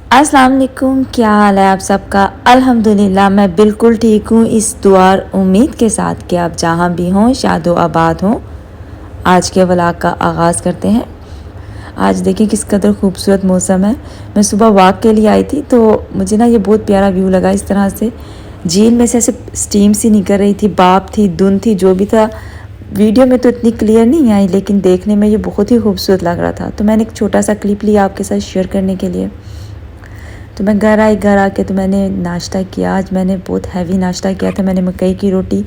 अस्सलाम वालेकुम, क्या हाल है आप सबका। अल्हम्दुलिल्लाह मैं बिल्कुल ठीक हूँ। इस दुआ और उम्मीद के साथ कि आप जहाँ भी हों शादो आबाद हों। आज के व्लॉग का आगाज़ करते हैं। आज देखिए किस कदर खूबसूरत मौसम है। मैं सुबह वॉक के लिए आई थी तो मुझे ना ये बहुत प्यारा व्यू लगा। इस तरह से झील में से ऐसे स्टीम सी निकल रही थी, भाप थी, धुंध थी, जो भी था। वीडियो में तो इतनी क्लियर नहीं आई लेकिन देखने में ये बहुत ही खूबसूरत लग रहा था। तो मैंने एक छोटा सा क्लिप लिया आपके साथ शेयर करने के लिए। तो मैं घर आई, घर आके तो मैंने नाश्ता किया। आज मैंने बहुत हैवी नाश्ता किया था। मैंने मकई की रोटी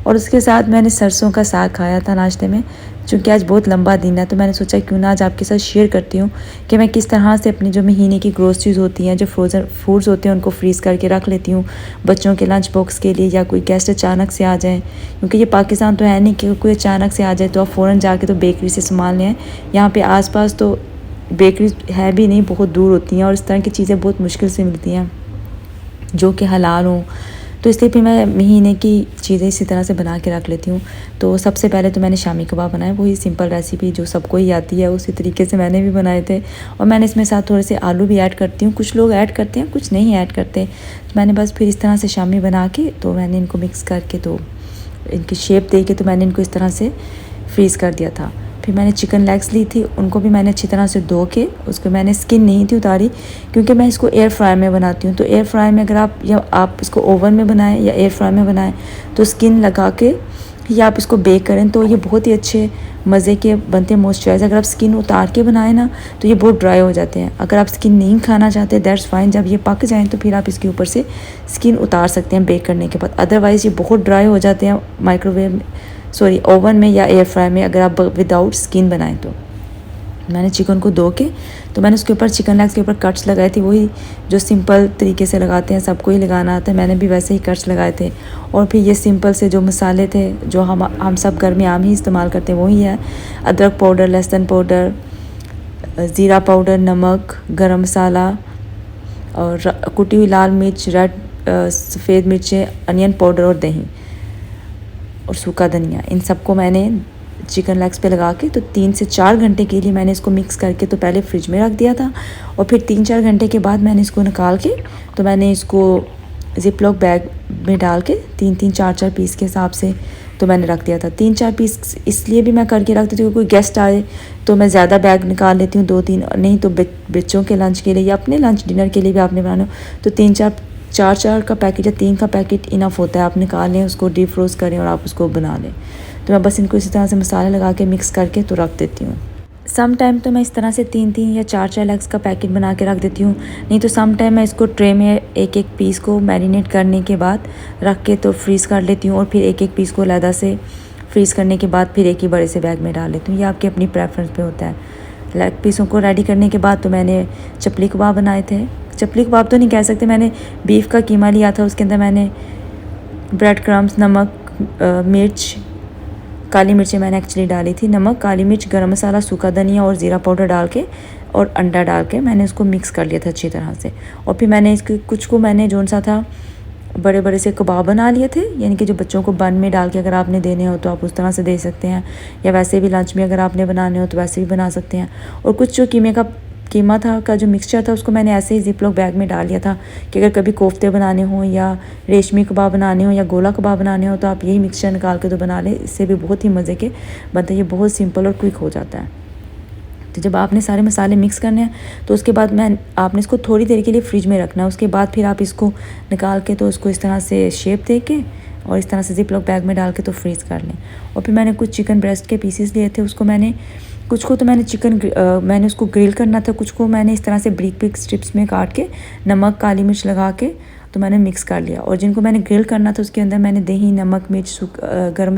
और उसके साथ मैंने सरसों का साग खाया था नाश्ते में। चूँकि आज बहुत लंबा दिन है तो मैंने सोचा क्यों ना आज आपके साथ शेयर करती हूँ कि मैं किस तरह से अपनी जो महीने की ग्रोसरीज होती हैं, जो फ्रोज़न फूड्स होते हैं, उनको फ्रीज़ करके रख लेती हूँ बच्चों के लंच बॉक्स के लिए, या कोई गेस्ट अचानक से आ जाए। क्योंकि ये पाकिस्तान तो है नहीं कि कोई अचानक से आ जाए तो आप फ़ौरन जाके तो बेकरी से सामान लें। यहाँ पे आसपास तो बेकरी है भी नहीं, बहुत दूर होती हैं और इस तरह की चीज़ें बहुत मुश्किल से मिलती हैं जो कि हलाल हों। तो इसलिए फिर मैं महीने की चीज़ें इसी तरह से बना के रख लेती हूँ। तो सबसे पहले तो मैंने शामी कबाब बनाए, वही सिंपल रेसिपी जो सबको ही आती है उसी तरीके से मैंने भी बनाए थे। और मैंने इसमें साथ थोड़े से आलू भी ऐड करती हूँ। कुछ लोग ऐड करते हैं, कुछ नहीं ऐड करते। तो मैंने बस फिर इस तरह से शामी बना के तो मैंने इनको मिक्स करके तो इनकी शेप दे के तो मैंने इनको इस तरह से फ्रीज़ कर दिया था। फिर मैंने चिकन लेग्स ली थी, उनको भी मैंने अच्छी तरह से धो के उसको मैंने स्किन नहीं थी उतारी, क्योंकि मैं इसको एयर फ्राई में बनाती हूँ। तो एयर फ्राई में अगर आप इसको ओवन में बनाएं या एयर फ्राई में बनाएं तो स्किन लगा के या आप इसको बेक करें तो ये बहुत ही अच्छे मज़े के बनते हैं मॉइस्चराइज़र। अगर आप स्किन उतार के बनाएं ना तो ये बहुत ड्राई हो जाते हैं। अगर आप स्किन नहीं खाना चाहते दैट्स फाइन, जब ये पक जाएँ तो फिर आप इसके ऊपर से स्किन उतार सकते हैं बेक करने के बाद। अदरवाइज़ ये बहुत ड्राई हो जाते हैं ओवन में या एयर फ्राई में अगर आप विदाउट स्किन बनाएं तो। मैंने चिकन को धो के तो मैंने उसके ऊपर चिकन लेग्स के ऊपर कट्स लगाए थे, वही जो सिंपल तरीके से लगाते हैं, सबको ही लगाना आता है। मैंने भी वैसे ही कट्स लगाए थे। और फिर ये सिंपल से जो मसाले थे जो हम सब घर में आम ही इस्तेमाल करते हैं वही है। अदरक पाउडर, लहसुन पाउडर, ज़ीरा पाउडर, नमक, गरम मसाला और कुटी हुई लाल मिर्च, सफ़ेद मिर्चें, अनियन पाउडर और दही और सूखा धनिया, इन सबको मैंने चिकन लेग्स पे लगा के तो 3 से 4 घंटे के लिए मैंने इसको मिक्स करके तो पहले फ्रिज में रख दिया था। और फिर 3-4 घंटे के बाद मैंने इसको निकाल के तो मैंने इसको ज़िप-लॉक बैग में डाल के 3-3, 4-4 पीस के हिसाब से तो मैंने रख दिया था। 3-4 पीस इसलिए भी मैं करके रख देती हूँ कोई गेस्ट आए तो मैं ज़्यादा बैग निकाल लेती हूँ, 2-3, नहीं तो बच्चों के लंच के लिए या अपने लंच डिनर के लिए भी आपने बनाना हो तो 4 का पैकेट या 3 का पैकेट इनफ होता है। आप निकाल लें, उसको डीप फ्रोज करें और आप उसको बना लें। तो मैं बस इनको इसी तरह से मसाले लगा के मिक्स करके तो रख देती हूँ। सम टाइम तो मैं इस तरह से 3-3 या 4-4 लेग्स का पैकेट बना के रख देती हूँ। नहीं तो सम टाइम मैं इसको ट्रे में एक एक पीस को मैरिनेट करने के बाद रख के तो फ्रीज़ कर लेती हूँ और फिर एक एक पीस को अलहदा से फ्रीज़ करने के बाद फिर एक ही बड़े से बैग में डाल लेती हूँ। ये आपकी अपनी प्रेफरेंस पे होता है। लेग पीसों को रेडी करने के बाद तो मैंने चपली कबाब बनाए थे। चपली कबाब तो नहीं कह सकते, मैंने बीफ का कीमा लिया था, उसके अंदर मैंने ब्रेड क्रम्स, नमक, मिर्च, काली मिर्चें मैंने एक्चुअली डाली थी, नमक, काली मिर्च, गरम मसाला, सूखा धनिया और ज़ीरा पाउडर डाल के और अंडा डाल के मैंने उसको मिक्स कर लिया था अच्छी तरह से। और फिर मैंने इसके कुछ को मैंने जोन सा था बड़े बड़े से कबाब बना लिए थे, यानी कि जो बच्चों को बन में डाल के अगर आपने देने हो तो आप उस तरह से दे सकते हैं, या वैसे भी लंच में अगर आपने बनाने हो तो वैसे भी बना सकते हैं। और कुछ जो कीमा था का जो मिक्सचर था उसको मैंने ऐसे ही ज़िप-लॉक बैग में डाल लिया था कि अगर कभी कोफ्ते बनाने हों या रेशमी कबाब बनाने हो या गोला कबाब बनाने हो तो आप यही मिक्सचर निकाल के तो बना लें। इससे भी बहुत ही मज़े के बनते हैं, ये बहुत सिंपल और क्विक हो जाता है। तो जब आपने सारे मसाले मिक्स करने हैं तो उसके बाद आपने इसको थोड़ी देर के लिए फ्रिज में रखना है। उसके बाद फिर आप इसको निकाल के तो उसको इस तरह से शेप दे के और इस तरह से ज़िप-लॉक बैग में डाल के तो फ्रीज़ कर लें। और फिर मैंने कुछ चिकन ब्रेस्ट के पीसेस लिए थे, उसको मैंने कुछ को तो मैंने मैंने उसको ग्रिल करना था, कुछ को मैंने इस तरह से ब्रिक ब्रिक स्ट्रिप्स में काट के नमक, काली मिर्च लगा के तो मैंने मिक्स कर लिया। और जिनको मैंने ग्रिल करना था उसके अंदर मैंने दही, नमक, मिर्च, गरम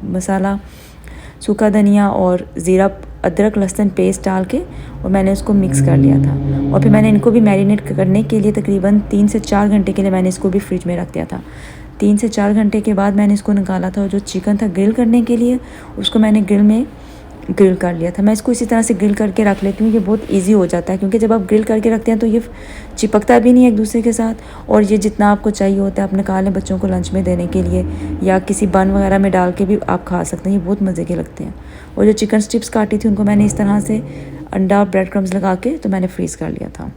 मसाला, सूखा धनिया और ज़ीरा, अदरक, लहसुन पेस्ट डाल के और मैंने उसको मिक्स कर लिया था। और फिर मैंने इनको भी मैरिनेट करने के लिए तकरीबन 3 से 4 घंटे के लिए मैंने इसको भी फ्रिज में रख दिया था। 3 से 4 घंटे के बाद मैंने इसको निकाला था और जो चिकन था ग्रिल करने के लिए उसको मैंने ग्रिल कर लिया था। मैं इसको इसी तरह से ग्रिल करके रख लेती हूँ, ये बहुत इजी हो जाता है क्योंकि जब आप ग्रिल करके रखते हैं तो ये चिपकता भी नहीं है एक दूसरे के साथ। और ये जितना आपको चाहिए होता है आप निकालें बच्चों को लंच में देने के लिए या किसी बन वगैरह में डाल के भी आप खा सकते हैं, ये बहुत मज़े के लगते हैं। और जो चिकन स्ट्रिप्स काटी थी उनको मैंने इस तरह से अंडा और ब्रेड क्रम्स लगा के तो मैंने फ्रीज़ कर लिया था।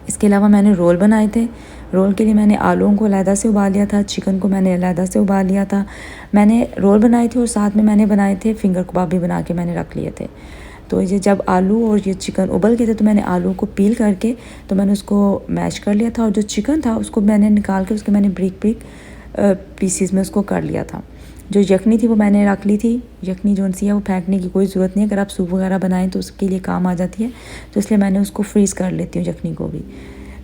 इसके अलावा मैंने रोल बनाए थे। रोल के लिए मैंने आलूओं को अलहदा से उबाल लिया था, चिकन को मैंने अलहदा से उबाल लिया था। मैंने रोल बनाए थे और साथ में मैंने बनाए थे फिंगर कबाब भी बना के मैंने रख लिए थे। तो ये जब आलू और ये चिकन उबल गए थे तो मैंने आलू को पील करके तो मैंने उसको मैश कर लिया था, और जो चिकन था उसको मैंने निकाल के उसके मैंने ब्रिक ब्रिक पीसीज में उसको कर लिया था। जो यखनी थी वो मैंने रख ली थी। यखनी जो सी है वो फेंकने की कोई ज़रूरत नहीं है, अगर आप सूप वगैरह बनाएं तो उसके लिए काम आ जाती है, तो इसलिए मैंने उसको फ्रीज़ कर लेती हूँ यखनी को भी।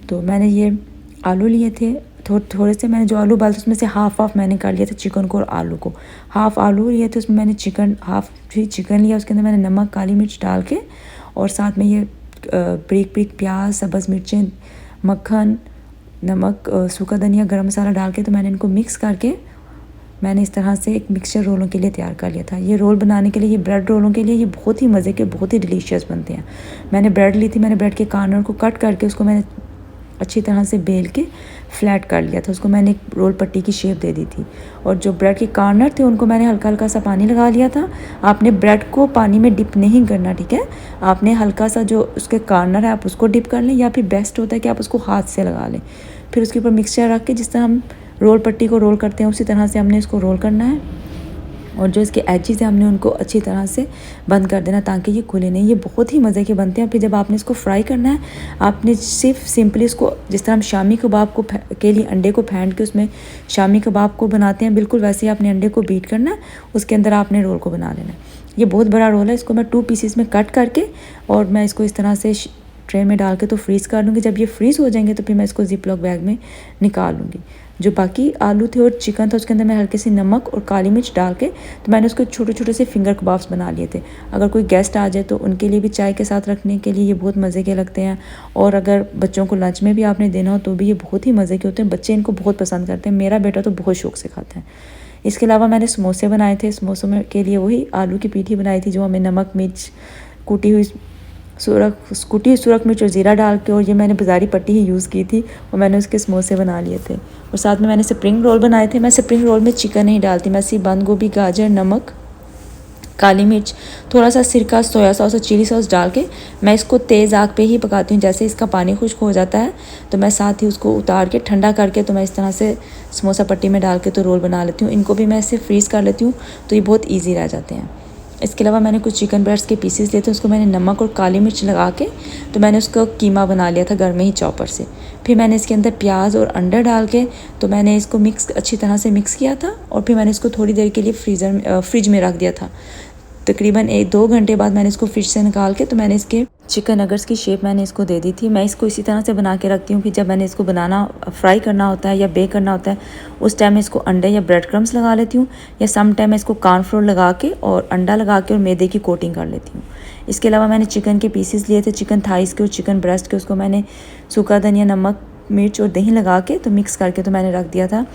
तो मैंने ये आलू लिए थे, थोड़े से मैंने जो आलू उबाले थे उसमें से हाफ़ मैंने कर लिया था चिकन को और आलू को। हाफ़ आलू लिए थे, उसमें मैंने हाफ़ चिकन लिया, उसके अंदर मैंने नमक काली मिर्च डाल के और साथ में ये ब्रिक ब्रिक प्याज, सब्ज़ मिर्चें, मक्खन, नमक, सूखा धनिया, गरम मसाला डाल के तो मैंने इनको मिक्स करके मैंने इस तरह से एक मिक्सचर रोलों के लिए तैयार कर लिया था। ये रोल बनाने के लिए, ये ब्रेड रोलों के लिए ये बहुत ही मज़े के, बहुत ही डिलीशियस बनते हैं। मैंने ब्रेड ली थी, मैंने ब्रेड के कॉर्नर को कट करके उसको मैंने अच्छी तरह से बेल के फ्लैट कर लिया था, उसको मैंने एक रोल पट्टी की शेप दे दी थी। और जो ब्रेड के कॉर्नर थे उनको मैंने हल्का हल्का सा पानी लगा लिया था। आपने ब्रेड को पानी में डिप नहीं करना, ठीक है। आपने हल्का सा जो उसके कॉर्नर है आप उसको डिप कर लें, या फिर बेस्ट होता है कि आप उसको हाथ से लगा लें। फिर उसके ऊपर मिक्सचर रख के जिस तरह हम रोल पट्टी को रोल करते हैं उसी तरह से हमने इसको रोल करना है, और जो इसके एजेस हैं हमने उनको अच्छी तरह से बंद कर देना ताकि ये खुले नहीं। ये बहुत ही मज़े के बनते हैं। फिर जब आपने इसको फ्राई करना है, आपने सिर्फ सिंपली इसको जिस तरह हम शामी कबाब को के लिए अंडे को फेंट के उसमें शामी कबाब को बनाते हैं, बिल्कुल वैसे ही आपने अंडे को बीट करना है, उसके अंदर आपने रोल को बना लेना है। ये बहुत बड़ा रोल है, इसको मैं 2 पीसेस में कट करके और मैं इसको इस तरह से ट्रे में डाल के तो फ्रीज़ कर लूँगी। जब ये फ्रीज़ हो जाएंगे तो फिर मैं इसको जिप लॉक बैग में निकाल लूँगी। जो बाकी आलू थे और चिकन था उसके अंदर मैं हल्के से नमक और काली मिर्च डाल के तो मैंने उसको छोटे छोटे से फिंगर कबाब्स बना लिए थे। अगर कोई गेस्ट आ जाए तो उनके लिए भी चाय के साथ रखने के लिए ये बहुत मज़े के लगते हैं, और अगर बच्चों को लंच में भी आपने देना हो तो भी ये बहुत ही मज़े के होते हैं। बच्चे इनको बहुत पसंद करते हैं, मेरा बेटा तो बहुत शौक से खाता है। इसके अलावा मैंने समोसे बनाए थे। समोसों में के लिए वही आलू की पीठी बनाई थी, जो हमें नमक, मिर्च, कुटी सुरख मिर्च और ज़ीरा डाल के, और ये मैंने बाज़ारी पट्टी ही यूज़ की थी, और मैंने उसके समोसे बना लिए थे। और साथ में मैंने स्प्रिंग रोल बनाए थे। मैं स्प्रिंग रोल में चिकन नहीं डालती, मैं सिर्फ बंद गोभी, गाजर, नमक, काली मिर्च, थोड़ा सा सिरका, सोया सॉस और चिली सॉस डाल के मैं इसको तेज़ आग पे ही पकाती हूँ। जैसे इसका पानी खुश्क हो जाता है तो मैं साथ ही उसको उतार के ठंडा करके तो मैं इस तरह से समोसा पट्टी में डाल के तो रोल बना लेती हूँ। इनको भी मैं ऐसे फ्रीज़ कर लेती हूँ तो ये बहुत ईजी रह जाते हैं। इसके अलावा मैंने कुछ चिकन ब्रेस्ट के पीसेस लिए थे, उसको मैंने नमक और काली मिर्च लगा के तो मैंने उसका कीमा बना लिया था घर में ही चॉपर से। फिर मैंने इसके अंदर प्याज और अंडा डाल के तो मैंने इसको अच्छी तरह से मिक्स किया था, और फिर मैंने इसको थोड़ी देर के लिए फ्रिज में रख दिया था। तकरीबन 1-2 घंटे बाद मैंने इसको फ्रिज से निकाल के तो मैंने इसके चिकन नगर्स की शेप मैंने इसको दे दी थी। मैं इसको इसी तरह से बना के रखती हूँ कि जब मैंने इसको फ्राई करना होता है या बेक करना होता है उस टाइम मैं इसको अंडे या ब्रेड क्रम्स लगा लेती हूँ, या सम टाइम मैं इसको कॉर्नफ्लोर लगा के और अंडा लगा के और मैदे की कोटिंग कर लेती हूँ। इसके अलावा मैंने चिकन के पीसेस लिए थे, चिकन थाइस के और चिकन ब्रेस्ट के, उसको मैंने सूखा धनिया, नमक, मिर्च और दही लगा के तो मिक्स करके तो मैंने रख दिया था।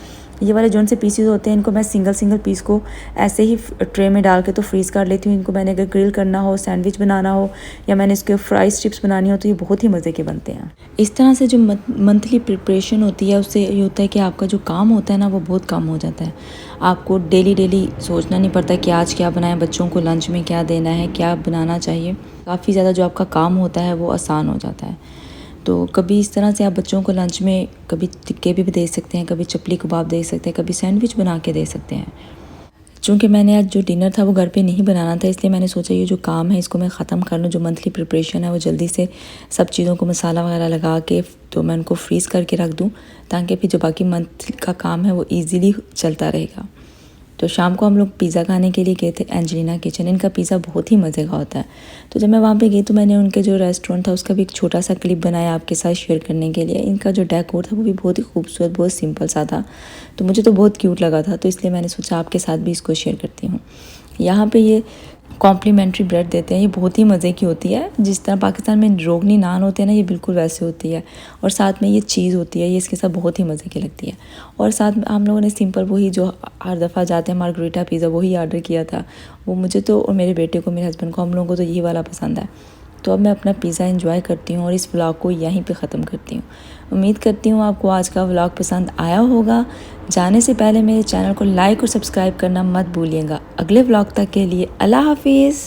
ये वाले जोन से पीसेस होते हैं इनको मैं सिंगल पीस को ऐसे ही ट्रे में डाल के तो फ्रीज़ कर लेती हूँ। इनको मैंने अगर ग्रिल करना हो, सैंडविच बनाना हो, या मैंने इसके फ्राई स्ट्रिप्स बनानी हो तो ये बहुत ही मज़े के बनते हैं। इस तरह से जो मंथली प्रिपरेशन होती है उससे ये होता है कि आपका जो काम होता है ना वो बहुत कम हो जाता है। आपको डेली सोचना नहीं पड़ता कि आज क्या बनाएं, बच्चों को लंच में क्या देना है, क्या बनाना चाहिए। काफ़ी ज़्यादा जो आपका काम होता है वो आसान हो जाता है। तो कभी इस तरह से आप बच्चों को लंच में कभी टिक्के भी दे सकते हैं, कभी चपली कबाब दे सकते हैं, कभी सैंडविच बना के दे सकते हैं। चूँकि मैंने आज जो डिनर था वो घर पे नहीं बनाना था, इसलिए मैंने सोचा ये जो काम है इसको मैं ख़त्म कर लूँ। जो मंथली प्रिपरेशन है वो जल्दी से सब चीज़ों को मसाला वगैरह लगा के तो मैं उनको फ्रीज़ करके रख दूँ, ताकि फिर जो बाकी मंथ का काम है वो ईज़िली चलता रहेगा। तो शाम को हम लोग पिज़्ज़ा खाने के लिए गए थे एंजेलिना किचन। इनका पिज़्ज़ा बहुत ही मज़े का होता है। तो जब मैं वहाँ पे गई तो मैंने उनके जो रेस्टोरेंट था उसका भी एक छोटा सा क्लिप बनाया आपके साथ शेयर करने के लिए। इनका जो डेकोर था वो भी बहुत ही खूबसूरत, बहुत सिंपल सा था, तो मुझे तो बहुत क्यूट लगा था, तो इसलिए मैंने सोचा आपके साथ भी इसको शेयर करती हूँ। यहाँ पे ये कॉम्प्लीमेंट्री ब्रेड देते हैं, ये बहुत ही मज़े की होती है। जिस तरह पाकिस्तान में रोगनी नान होते हैं ना, ये बिल्कुल वैसे होती है, और साथ में ये चीज़ होती है, ये इसके साथ बहुत ही मज़े की लगती है। और साथ में हम लोगों ने सिंपल वही जो हर दफ़ा जाते हैं मार्गरीटा पिज़्ज़ा वही ऑर्डर किया था। वो मुझे तो और मेरे बेटे को, मेरे हस्बैंड को, हम लोगों को तो यही वाला पसंद है। तो अब मैं अपना पिज़्ज़ा एंजॉय करती हूँ और इस व्लॉग को यहीं पे ख़त्म करती हूँ। उम्मीद करती हूँ आपको आज का व्लॉग पसंद आया होगा। जाने से पहले मेरे चैनल को लाइक और सब्सक्राइब करना मत भूलिएगा। अगले व्लॉग तक के लिए अल्लाह हाफिज़।